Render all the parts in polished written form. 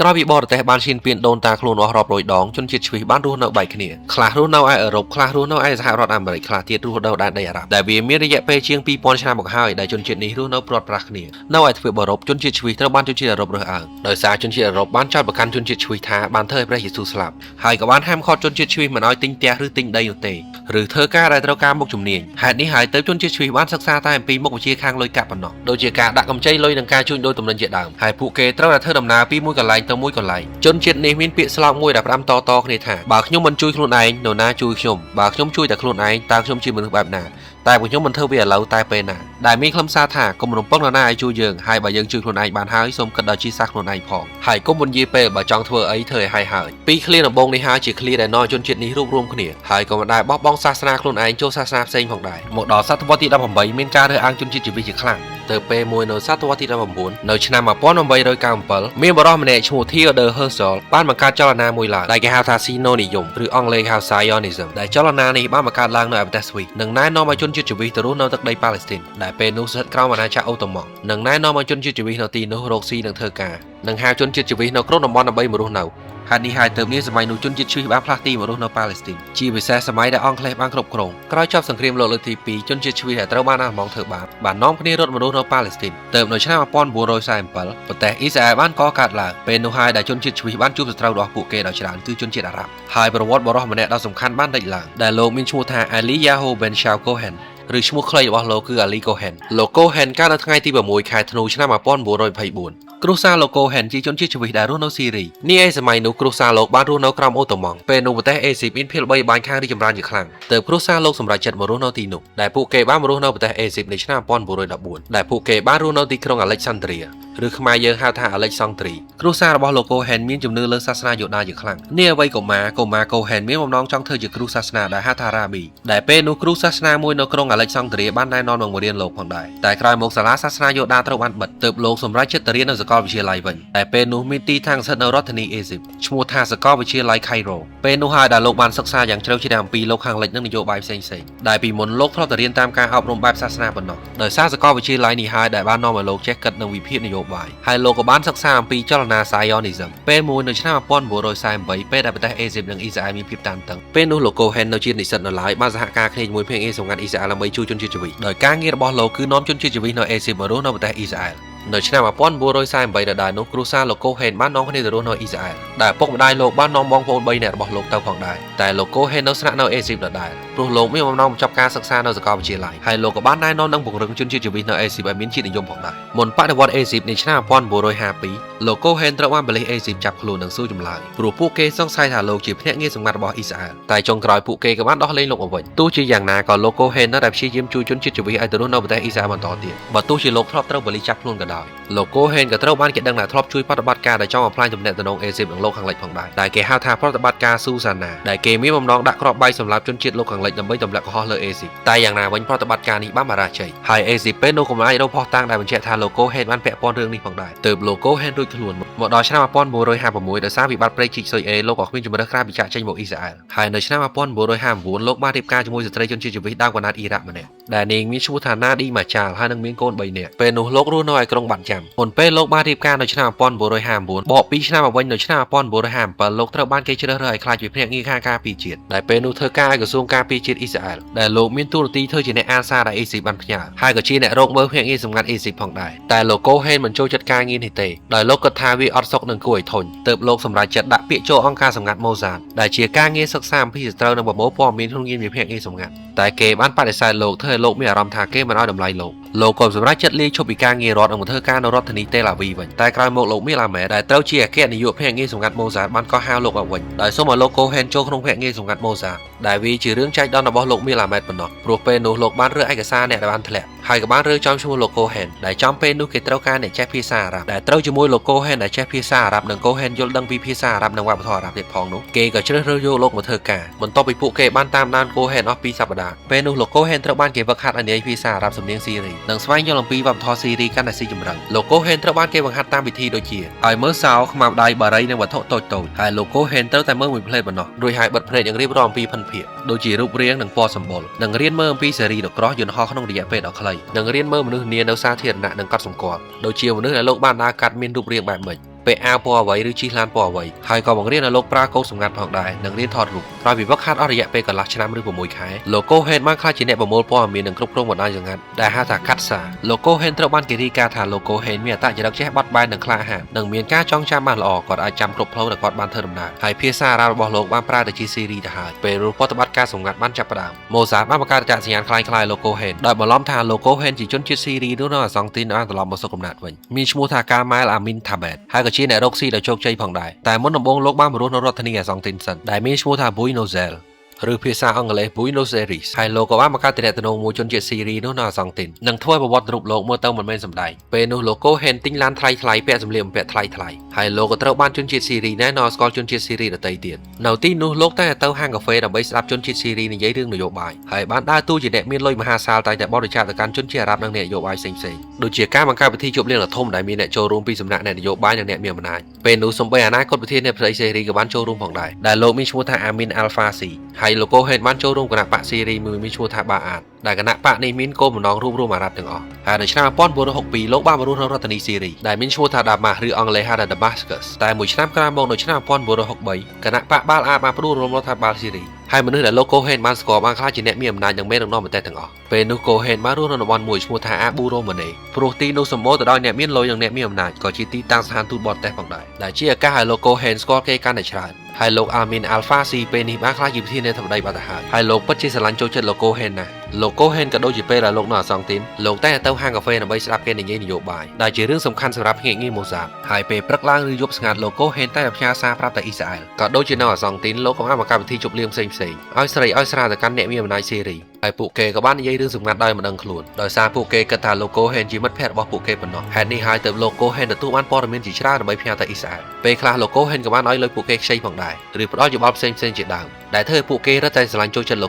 ក្រោយពីបរទេសបានឈានពានដូនតាខ្លួនអស់រាប់រយដងជនជាតិជ្វីបានរស់នៅបែកគ្នាខ្លះរស់នៅឯអឺរ៉ុបខ្លះរស់នៅឯសហរដ្ឋអាមេរិកខ្លះទៀតរស់នៅដែនដីអារ៉ាប់ដែលវាមានរយៈពេលជាង2000ឆ្នាំមកហើយដែលជនជាតិនេះរស់នៅព្រាត់ប្រាសគ្នានៅឯទ្វីបអឺរ៉ុបជនជាតិជ្វីត្រូវបានជនជាតិអឺរ៉ុបរើសអើងដោយសារជនជាតិអឺរ៉ុបបានចោទប្រកាន់ជនជាតិជ្វីថាបានធ្វើឲ្យព្រះយេស៊ូវស្លាប់ហើយក៏បានហាមឃាត់ជនជាតិជ្វីមិនឲ្យទិញផ្ទះឬទិញដីនោះទេឬធ្វើការដែលត្រូវការមុខជំនាញហេតុនេះហើយទើបជនជាតិជ្វីបានសិក្សាតែអំពីមុខវិជ្ជាខាងលុយកាក់ប៉ុណ្ណោះដូចជាការដាក់កម្ចីលុយនិងការជួញដូរទំនិញជាដើមហើយពួកគេត្រូវតែធ្វើដំណើរពីមួយកន្លែងទៅមួយកន្លែងជនជាតិនេះមានពាក្យស្លោកមួយដែលផ្ដាំតគ្នាថាបើខ្ញុំមិនជួយខ្លួនឯងនរណាជួយខ្ញុំបើខ្ញុំជួយតែខ្លួនឯងតើខ្ញុំជាមនុស្សបែបណាតែពួកខ្ញុំមិនធ្វើវាឥឡូវតែពេលណាដែលមានខ្លឹមសារថាកុំរំពឹងនរណាឲ្យជួយយើងហើយបើយើងជួយខ្លួនឯងបានហើយសូមគិតដល់ជីសាខ្លួនឯងផងហើយកុំពន្យាពេលបើចង់ធ្វើអីធ្វើឲ្យហើយពីឃ្លាដំបូងនេះហើយជាឃ្លាដែលនាំជនជាតិនេះរួបរวมគ្នាហើយក៏មិនដែលបោះបង់សាសនាខ្លួនឯងចូលសាសនាផ្សេងផងដែរមកដល់សតវត្សទី18មានការរើសអើងជនជាតិជាខ្លាំងទៅពេលមួយនៅសតវត្សទី19នៅឆ្នាំ1897មានបរិសុទ្ធម្នាក់ឈ្មោះ Theodor Herzl បានបង្កើតចលនាមួយឡើងដែលគេហៅថា Sino និយមឬអង់គ្លេសហៅ Zionism ដែលចលនានេះបានបង្កើតឡើងនៅឯប្រទេសស្វីសនិងណែនាំឲ្យជនជាតិជ្វីទៅរស់នៅទឹកដីប៉ាឡេស្ទីនដែលពេលនោះស្ថិតក្រោមអាណាចក្រអូតូម៉ង់និងណែនាំឲ្យជនជាតិជ្វីនៅទីនោះរកស៊ីនិងធ្វើការនិងហៅជនជាតិជ្វីនៅក្នុងតំបន់ដើម្បីមករស់នៅហេតុនេះហើយទើបនាសម័យនោះជនជាតិជ្វីបានផ្លាស់ទីមករស់នៅប៉ាឡេស្ទីនជាពិសេសសម័យដែលអង់គ្លេសបានគ្រប់គ្រងក្រោយចប់សង្គ្រាមលោកលើកទី2ជនជាតិជ្វីដែលត្រូវបានអាល្លឺម៉ង់ធ្វើបាបបាននាំគ្នារត់មករស់នៅប៉ាឡេស្ទីនទើបនៅឆ្នាំ1947ប្រទេសអ៊ីស្រាអែលបានកកើតឡើងពេលនោះហើយដែលជនជាតិជ្វីបានជួបសត្រូវរបស់ពួកគេដោយច្រើនគឺជនជាតិអារ៉ាប់ហើយប្រវត្តិបរិសុទ្ធម្នាក់ដ៏សំខាន់បានលេចឡើងដែលលោកមានឈ្មោះថា Eliyahu Ben Shaul Cohen ឬឈ្មោះខ្លីរបស់លោកគឺ Ali Cohen លោក Cohen កើតនៅថ្ងៃទី6ខែធ្នូឆ្នាំ1924គ្រួសារលោក Cohen ជាជនជាតិជ្វីដែលរស់នៅស៊ីរីនេះឯសម័យនោះគ្រួសារលោកបានរស់នៅក្រោមអូតូម៉ង់ពេលនោះប្រទេសអេស៊ីបមានភាពល្បីល្បាញខាងរីកចម្រើនជាខ្លាំងទើបគ្រួសារលោកសម្រេចចិត្តមករស់នៅទីនោះដែលពួកគេបានមករស់នៅប្រទេសអេស៊ីបនៅឆ្នាំ1914ដែលពួកគេបានរស់នៅទីក្រុង Alexandria ឬខ្មែរយើងហៅថា Alexandria គ្រួសាររបស់លោក Cohen មានជំនឿលើសាសនាយូដាជាខ្លាំងនេះអ្វីកុមារ Cohen មានបំណងចង់ធ្វើជាគ្រូសាសនាដែលហៅថា Rabbi ដែលពេលនោះគ្រូសាសនាមួយនៅក្រុង Alexandria បានណែនាំមករៀនលោកផងដែរតែក្រោយមកសាលាសាសនាយូដាត្រូវបានបិទទើបលោកសម្រេចចិត្តទៅរៀននៅសាកលវិទ្យាល័យវិញតែពេលនោះមានទីតាំងស្ថិតនៅរដ្ឋធានីអេស៊ីបឈ្មោះថាសាកលវិទ្យាល័យ Cairo ពេលនោះហើយដែលលោកបានសិក្សាយ៉ាងជ្រៅជ្រៅអំពីលោកខាងលិចនិងនយោបាយផ្សេងៗដែលពីមុនលោកធ្លាប់តែរៀនតាមការអប់រំបែបសាសនាប៉ុណ្ណោះដោយសារសាកលវិទ្យាល័យនេះហើយដែលបាននាំឲ្យលោកចេះគិតនឹងវិភាគនយោបាយហើយលោកក៏បានសិក្សាអំពីចលនា Zionism ពេលមួយនៅឆ្នាំ1948ពេលដែលប្រទេសអេស៊ីបនិងអ៊ីស្រាអែលមានភាពតានតឹងពេលនោះលោក Cohen នៅជានិស្សិតនៅឡើយបានសហការគ្នាជាមួយភាគងារសម្ងាត់អ៊ីស្រាអែលដើម្បីជួយជនជាតិជ្វីដោយការងាររបស់លោកគឺនាំជនជាតិជ្វីនៅអេស៊ីបមករស់នៅប្រទេសអ៊ីស្រាអែលនៅឆ្នាំ1948ដដែលនោះគ្រួសារលោក Cohen បាននាំគ្នាទៅរស់នៅអ៊ីស្រាអែលដែលឪពុកម្ដាយលោកបាននាំបងប្អូន3នាក់របស់លោកទៅផងដែរតែលោក Cohen នៅស្នាក់នៅអេស៊ីបដដែលព្រោះលោកមានបំណងបញ្ចប់ការសិក្សានៅសាកលវិទ្យាល័យហើយលោកក៏បានណែនាំនិងពង្រឹងជនជាតិជ្វីនៅអេស៊ីបឲ្យមានជាតិនិយមផងដែរមុនបដិវត្តន៍អេស៊ីបនៅឆ្នាំ1952លោក Cohen ត្រូវបានប៉ូលីសអេស៊ីបចាប់ខ្លួននិងសួរចម្លើយព្រោះពួកគេសង្ស័យថាលោកជាភ្នាក់ងារសម្ងាត់របស់អ៊ីស្រាអែលតែចុងក្រោយពួកគេក៏បានដោះលែងលោកមកវិញទោះជាយ៉ាងណាក៏លោក Cohen នៅតែព្យាយាមជួយជនជាតិជ្វីឲ្យទៅរស់នៅប្រទេសអ៊ីស្រាអែលបន្តទៀតបើទោះជាលោកធ្លាប់ត្រូវប៉ូលីសចាប់ខ្លួនក៏ដោយលោក Cohen ក៏ត្រូវបានគេដឹងថាធ្លាប់ជួយប្រតិបត្តិការដែលចង់បំផ្លាញទំនាក់ទំនងអេស៊ីបនិងលោកខាងលិចផងដែរដែលគេហៅថាប្រតិបត្តិការស៊ូសាណាដែលគេមានបំណងដាក់គ្រាប់បែកសម្រាប់ជនជាតិលោកខាងលិចដើម្បីទម្លាក់កំហុសលើអេស៊ីបតែយ៉ាងណាវិញប្រតិបត្តិការនេះបានបរាជ័យហើយអេស៊ីបពេលនោះក៏មិនអាចរកភស្តុតាងដែលបញ្ជាក់ថាលោក Cohen បានពាក់ព័ន្ធរឿងនេះផងដែរទើបលោក Cohen រួចខ្លួនមកដល់ឆ្នាំ1956ដោយសារវិបត្តិព្រៃជីកស៊ុយអេលោកក៏គ្មានជំរឿនក្រៅពីចាក់ចេញមកអ៊ីស្រាអែលហើយនៅឆ្នាំ1959លោកបានរៀបការជាមួយស្ត្រីជនជាតិជ្វីដើមកណ្ដាលអ៊ីរ៉ាក់ម្នាក់ដែលនាងមានឈ្មោះថា Nadi Machal ហើយនឹងមានកូន3នាក់ពេលនោះលោករស់នៅឯក្រុងបាត់ចាំមុនពេលលោកបានរៀបការនៅឆ្នាំ1959បក2ឆ្នាំមកវិញនៅឆ្នាំ1957លោកត្រូវបានគេជ្រើសរើសឲ្យក្លាយជាភ្នាក់ងារខាងការពារជាតិដែលពេលនោះធ្វើការឲ្យក្រសួងការពារជាតិអ៊ីស្រាអែលដែលលោកមានតួនាទីធ្វើជាអ្នកអាសាដែលអេស៊ីបបានផ្ញើហើយក៏ជាអ្នករកមើលភ្នាក់ងារសម្ងាត់អេស៊ីបផងដែរតែលោក Cohen មិនចូលចិត្តការងារនេះទេដោយលោកគិតថាវាអត់សុខនឹងគួរឲ្យធុញទើបលោកសម្រេចចិត្តដាក់ពាក្យចូលអង្គការសម្ងាត់ Mossad ដែលជាការងារសិក្សាអំពីសត្រូវនិងប្រមូលព័ត៌មានក្នុងនាមជាភ្នាក់ងារសម្ងាត់តែគេបានបដិសេធលោកធ្វើឲ្យលោកមានអារម្មណ៍ថាគេមិនឲ្យតម្លៃលោកក៏សម្រេចចិត្តលាឈប់ពីការងាររដ្ឋនិងមកធ្វើការនៅរដ្ឋធានីតេឡាវីវិញតែក្រោយមកលោកមីឡាម៉ែដែលត្រូវជាអគ្គនាយកភ្នាក់ងារសម្ងាត់ Mossad បានកោះហៅលោកមកវិញដោយសូមឲ្យលោក Cohen ចូលក្នុងភ្នាក់ងារសម្ងាត់ Mossad ដែលវាជារឿងចែកដន្យរបស់លោកមីឡាម៉ែប៉ុណ្ណោះព្រោះពេលនោះលោកបានរើសឯកសារអ្នកដែលបានធ្លាក់ហើយក៏បានរើចំឈ្មោះលោក Cohen ដែលចំពេលនោះគេត្រូវការអ្នកចេះភាសាអារ៉ាប់ដែលត្រូវជាមួយលោក Cohen ដែលចេះភាសាអារ៉ាប់និង Cohen យល់ដឹងពីភាសាអារ៉ាប់និងវប្បធម៌អារ៉ាប់ទៀតផងនោះគេក៏ជ្រើសរើសយកលោកមកធ្វើការបន្ទាប់ពីពួកគេបានតាមដាន Cohen អស់2សប្តាហ៍ពេលនោះលោក Cohen ត្រូវបានគេវឹកហាត់ឲ្យនិយាយភាសាអារ៉ាប់សំនៀងស៊ីរីនិងស្វែងយល់អំពីវប្បធម៌ស៊ីរីកាន់តែស៊ីជម្រៅលោក Cohen ត្រូវបានគេបង្ហាត់តាមវិធីដូចជាឲ្យមើលសោខ្មៅដៃបារីនិងវត្ថុតូចៗហើយលោក Cohen ត្រូវតែមើលមួយផ្លេតប៉ុណ្ណោះរួចហើយបិទភ្នែកនិងរៀបរាប់អំពីភិនភាគដូចជារូបរាងនិងពណ៌សម្បុរនិងរៀនមើលអំពីសេរីដ៏ក្រោះយន្តហោះក្នុងរយៈពេលដ៏ខ្លីនិងរៀនមើលមនុស្សនានៅសាធារណៈនិងកត់សម្គាល់ដូចជាមនុស្សដែលលោកបានដើរកាត់មានរូបរាងបែបម៉េច ពេលអាវពណ៌អ្វីឬជិះឡានពណ៌អ្វីហើយក៏បង្រៀនឲ្យលោកប្រើកូដសម្ងាត់ផងដែរនិងរៀនថតរូបក្រោយពីវឹកហាត់អស់រយៈពេលកន្លះឆ្នាំឬ6ខែលោកកូហេនបានក្លាយជាអ្នកប្រមូលព័ត៌មាននិងគ្រប់គ្រងបណ្ដាញសម្ងាត់ដែលហៅថាកាត់សាលោកកូហេនត្រូវបានគេរាយការណ៍ថាលោកកូហេនមានអត្តចរិតចេះបត់បែននិងក្លាហាននិងមានការចងចាំបានល្អគាត់អាចចាំគ្រប់ផ្លូវដែលគាត់បានធ្វើដំណើរហើយភាសាអារ៉ាប់របស់លោកបានប្រើទៅជាស៊េរីទៅហើយពេលរូបប្រតិបត្តិការសម្ងាត់បានចាប់ផ្ដើមម៉ូសាតបានបង្កើតអត្តសញ្ញាណคล้ายៗលោកកូហេនដោយបន្លំថាលោកកូហេនជាជនជាតិស៊ីរីនោះនៅអាសង់ទីនបានត្រឡប់មកសុខកំណើតវិញមានឈ្មោះថាកាម៉ែលអាមីនថាបេតហើយក៏ជាអ្នករកស៊ីដ៏ជោគជ័យផងដែរតែមុនដំបូងលោកបានមករស់នៅរដ្ឋធានីអាសង់ទីនសិនដែលមានឈ្មោះថាបុយណូសែលឬភាសាអង់គ្លេស Buenos Aires ហើយលោកក៏បានបង្កើតទំនាក់ទំនងមួយជនជាតិស៊ីរីនោះនៅអាសង់ទីននិងធ្វើប្រវត្តិរូបលោកមើលទៅមិនមែនសម្ដែងពេលនោះលោកកូហេនទិញឡានថ្លៃពាក់សម្លៀកបំពាក់ថ្លៃហើយលោកក៏ត្រូវបានជនជាតិស៊ីរីណែនាំស្គាល់ជនជាតិស៊ីរីដទៃទៀតនៅទីនោះលោកតែទៅហាងកាហ្វេដើម្បីស្ដាប់ជនជាតិស៊ីរីនិយាយរឿងនយោបាយហើយបានដើរតួជាអ្នកមានលុយមហាសាលតែបរិច្ចាគទៅកាន់ជនជាតិអារ៉ាប់និងអ្នកនយោបាយផ្សេងៗដូចជាការបង្កើតពិធីជប់លៀងដ៏ធំដែលមានអ្នកចូលរួមពីសំណាក់អ្នកនយោបាយនិងអ្នកមានអំណាចពេលនោះសូម្បីអនាគតប្រធាននៃប្រទេសស៊េរីក៏បានចូលរួមផងដែរដែលលោកមានឈ្មោះថាអាមីនអាល់ហ្វាស៊ីហើយលោកកូហេនបានចូលរួមគណៈបកស៊ីរីមួយមានឈ្មោះថាបាអាតដែលគណៈបកនេះមានគោលបំណងរួមអារ៉ាប់ទាំងអស់ហើយនៅឆ្នាំ1962លោកបានមករស់នៅរដ្ឋធានីស៊ីរីដែលមានឈ្មោះថាដាម៉ាស់ឬអង់គ្លេសហៅថា Damascus តែមួយឆ្នាំក្រោយមកនៅឆ្នាំ1963គណៈបកបាល់អាតបានផ្ដួលរំលំរដ្ឋបាលស៊ីរីហើយមនុស្សដែលលោកកូហេនបានស្គាល់បានក្លាយជាអ្នកមានអំណាចនិងមេដឹកនាំប្រទេសទាំងអស់ពេលនោះកូហេនបានរស់នៅតំបន់មួយឈ្មោះថាអាប៊ូរ៉ូម៉ាណេព្រោះទីនោះសម្បូរទៅដោយអ្នកមានលុយនិងអ្នកមានអំណាចក៏ជាទីតាំងស្ថានទូតបរទេសផងដែរដែលជាឱកាសឲ្យលោកកូហេនស្គាល់គេកាន់តែច្រើនហើយលោកអាមីនអាល់ហ្វាស៊ីពេលនេះបានក្លាយជាប្រធានាធិបតីបាត់ទៅហើយលោកពិតជាស្រឡាញ់ចូលចិត្តលោកកូហេនណាស់លោកកូហេនក៏ដូចជាពេលដែលលោកនៅអាសង់ទីនលោកតែទៅហាងកាហ្វេដើម្បីស្ដាប់គេនិយាយនយោបាយដែលជារឿងសំខាន់សម្រាប់ភ្នាក់ងារម៉ូសាតហើយពេលព្រឹកឡើងឬយប់ស្ងាត់លោកកូហេនតែផ្ញើសារប្រាប់តែអ៊ីស្រាអែលក៏ដូចជានៅអាសង់ទីនលោកក៏បានបង្កើតពិធីជប់លៀងផ្សេងៗឲ្យស្រីឲ្យស្រាទៅកាន់អ្នកមានអំណាចស៊េរីហើយពួកគេក៏បាននិយាយរឿងសម្ងាត់ដោយមិនដឹងខ្លួនដោយសារពួកគេគិតថាលោកកូហេនជាមិត្តភក្តិរបស់ពួកគេប៉ុណ្ណោះហេតុនេះហើយទើបលោកកូហេនទទួលបានព័ត៌មានជាច្រើនដើម្បីផ្ញើទៅអ៊ីស្រាអែលពេលខ្លះលោកកូហេនក៏បានឲ្យលុយពួកគេខ្ចីផងដែរឬផ្ដល់យោបល់ផ្សេងៗជាដើមដែលធ្វើឲ្យពួកគេរឹតតែស្រឡាញ់ចូលចិត្តលោក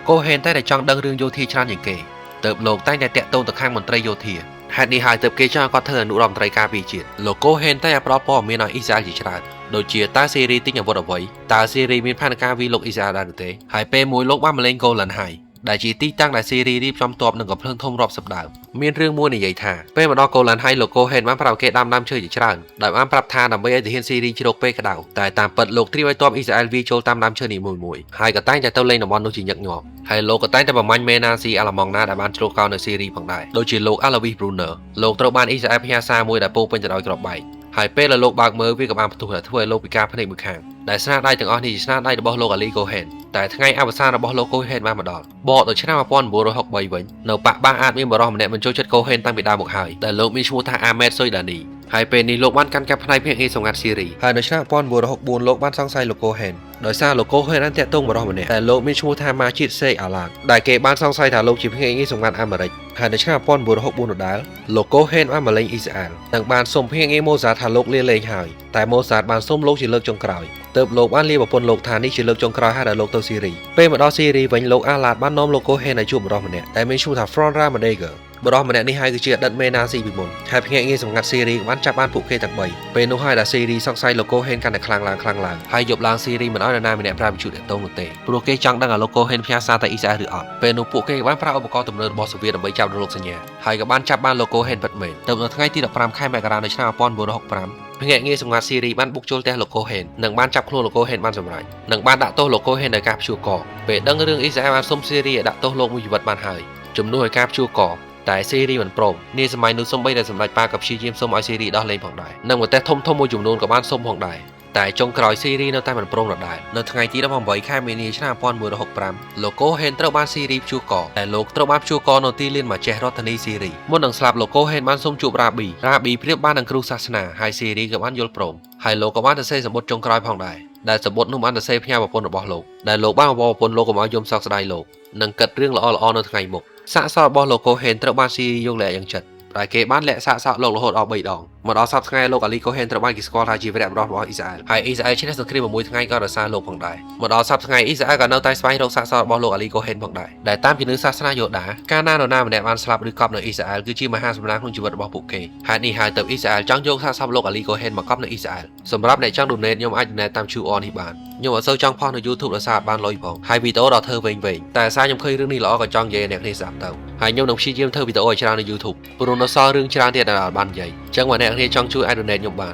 កូហេនតែចង់ដឹងរឿងយោធាច្រើនជាងគេទើបលោកតែងតែតាក់ទងទៅខាងមន្ត្រីយោធាហេតុនេះហើយទើបគេចង់ឲ្យគាត់ធ្វើអនុរដ្ឋមន្ត្រីការពារជាតិលោកកូហេនតែផ្ដល់ព័ត៌មានឲ្យអ៊ីស្រាអែលជាច្រើនដូចជាតើស៊េរីទិញអាវុធអ្វីតើស៊េរីមានផែនការវាយលុកអ៊ីស្រាអែលដែរឬទេហើយពេលមួយលោកបានមកលេងកូឡានហៃដែលជាទីតាំងដែលស៊េរីរៀបចំទ័ពនិងកំភ្លើងធំរាប់សិបដើមមានរឿងមួយនិយាយថាពេលមកដល់កូឡានហៃលោកកូហេនបានប្រាប់គេដាំឈើជាច្រើនដោយបានប្រាប់ថាដើម្បីឲ្យទាហានស៊េរីជ្រកពេលក្តៅតែតាមពិតលោកត្រៀមឲ្យទ័ពអ៊ីស្រាអែលវាយចូលតាមដើមឈើនីមួយៗហើយក៏តែងតែទៅលេងតំបន់នោះជាញឹកញាប់ហើយលោកក៏តែងតែបំញ្ញមេណាស៊ីអាឡម៉ង់ណាដែលបានជ្រកកោននៅស៊េរីផងដែរដូចជាលោកអាឡាវីស Brunner លោកត្រូវបានអ៊ីស្រាអែលផ្ញើសារមួយដែលពោពេញទៅដោយគ្រាប់បែកហើយពេលដែលលោកបើកមើលវាក៏បានផ្ទុះតែធ្វើឲ្យលោកពិការភ្នែកមួយខាងដែលស្នាដៃទាំងអស់នេះជាស្នាដៃរបស់លោកអាលីកូហេនតែថ្ងៃអវសានរបស់លោកកូហេនបានមកដល់បកទៅឆ្នាំ1963វិញនៅប៉ាក់បាអាចមានបរិះម្នាក់មិនចូលចិត្តកូហេនតាំងពីដើមមកហើយដែលលោកមានឈ្មោះថាអាម៉េតស៊ុយដានីហើយពេលនេះលោកបានកាន់កាប់ផ្នែកភ្នាក់ងារសម្ងាត់ស៊ីរីហើយនៅឆ្នាំ1964លោកបានសង្ស័យលោកកូហេនដោយសារលោកកូហេនបានតាក់ទងបរិះម្នាក់តែលោកមានឈ្មោះថាម៉ាជីតសេអាឡាកដែលគេបានសង្ស័យថាលោកជាភ្នាក់ងារសម្ងាត់អាមេរិកហើយនៅឆ្នាំ1964ដដែលលោកកូហេនបានមកលេងអ៊ីស្រាអែលនិងបានសុំភ្នាក់ងារម៉ូសាតថាលោកលាលែងហើយតែម៉ូសាតបានសុំលោកជាលើកចុងក្រោយទើបលោកបានលាប្រពន្ធលោកថានេះជាលើកចុងក្រោយហើយដែលលោកទៅស៊ីរីពេលមកដល់ស៊ីរីវិញលោកអាឡាតបាននាំលោកកូហេនឲ្យជួបបរិះម្នាក់ដែលមានឈ្មោះថា Front Ramadega បរិះម្នាក់នេះហើយគឺជាអតីតមេណាស៊ីពីមុនហើយភ្នាក់ងារសម្ងាត់ស៊ីរីបានចាប់បានពួកគេទាំង3ពេលនោះហើយដែលស៊ីរីសង្ស័យលោកកូហេនកាន់តែខ្លាំងឡើងហើយយប់ឡើងស៊ីរីមិនឲ្យនរណាម្នាក់ប្រើវិទ្យុតាក់ទងនោះទេព្រោះគេចង់ដឹងថាលោកកូហេនផ្ញើសារទៅអ៊ីស្រាអែលឬអត់ពេលនោះពួកគេបានប្រើឧបករណ៍ទំនើបរបស់សូវៀតដើម្បីចាប់លោកសញ្ញាហើយក៏បានចាប់បានលោកកូហេនពិតមែនទៅនៅថ្ងៃទី15ខែមករានៅឆ្នាំ1965ភ្នាក់ងារសម្ងាត់ស៊ីរីបានបុកចូលផ្ទះលោកកូហេននិងបានចាប់ខ្លួនលោកកូហេនបានសម្រេចនិងបានដាក់ទោសលោកកូហេនដោយការព្យួរកពេលដឹងរឿងអ៊ីស្រាអែលបានសុំស៊ីរីឲ្យដាក់ទោសលោកមួយជីវិតបានហើយជំនួសឲ្យការព្យួរកតែស៊េរីមិនព្រមនាសម័យនោះសូម្បីតែសម្ដេចប៉ាក៏ព្យាយាមសុំឲ្យស៊េរីដោះលែងផងដែរនិងប្រទេសធំមួយចំនួនក៏បានសុំផងដែរតែចុងក្រោយស៊េរីនៅតែមិនព្រមដដែលនៅថ្ងៃទី18ខែមីនាឆ្នាំ1965លោកកូហេនត្រូវបានស៊េរីព្យួរកតែលោកត្រូវបានព្យួរកនៅទីលានម៉ាចេះរដ្ឋធានីស៊េរីមុននឹងស្លាប់លោកកូហេនបានសុំជួបរ៉ាប៊ីប្រៀបបាននឹងគ្រូសាសនាហើយស៊េរីក៏បានយល់ព្រមហើយលោកក៏បានសរសេរសម្បត្តិចុងក្រោយផងដែរដែលសម្បត្តិនោះបានសរសេរផ្ញើប្រពន្ធរបស់លោកដែលលោកបានបបប្រពន្ធលោកកុំឲ្យយំសោកស្ដាយលោកនិងគិតរឿងល្អៗនៅថ្ងៃមុខសាកសពរបស់លោកកូហេនត្រូវបានស៊ីយកលែកយ៉ាងចិត្តតែគេបានលាក់សាកសពលោករហូតដល់3ដងមកដល់សប្តាហ៍ថ្ងៃលោកអាលីកូហេនត្រូវបានគេស្គាល់ថាជាវីរបុរសរបស់អ៊ីស្រាអែលហើយអ៊ីស្រាអែលឈ្នះសង្គ្រាម6ថ្ងៃក៏រសារលោកផងដែរមកដល់សប្តាហ៍ថ្ងៃអ៊ីស្រាអែលក៏នៅតែស្វែងរកសាកសពរបស់លោកអាលីកូហេនផងដែរដែលតាមជំនឿសាសនាយូដាកាលណានរណាម្នាក់បានស្លាប់ឬកប់នៅអ៊ីស្រាអែលគឺជាមហាសម្លាញ់ក្នុងជីវិតរបស់ពួកគេហើយនេះហើយទើបអ៊ីស្រាអែលចង់យកសាកសពលោកអាលីកូហេនមកកប់នៅអ៊ីស្រាអែលសម្រាប់អ្នកចង់ donate ខ្ញុំអាច donate តាម QR នេះបានខ្ញុំអត់សូវចង់ផុសនៅ YouTube ដោយសារអត់បានលុយផងហើយវីដេអូដល់ធ្វើវែងតែសារខ្ញុំឃើញរឿងនេះល្អក៏ចង់និយាយអ្នកគ្នាស្ដាប់ទៅហើយខ្ញុំនឹងព្យាយាមធ្វើវីដេអូឲ្យច្រើននៅ YouTube ព្រោះនៅសល់រឿងច្រើនទៀតដែលអត់បាននិយាយអញ្ចឹងបើអ្នកគ្នាចង់ជួយអាច donate ខ្ញុំបាន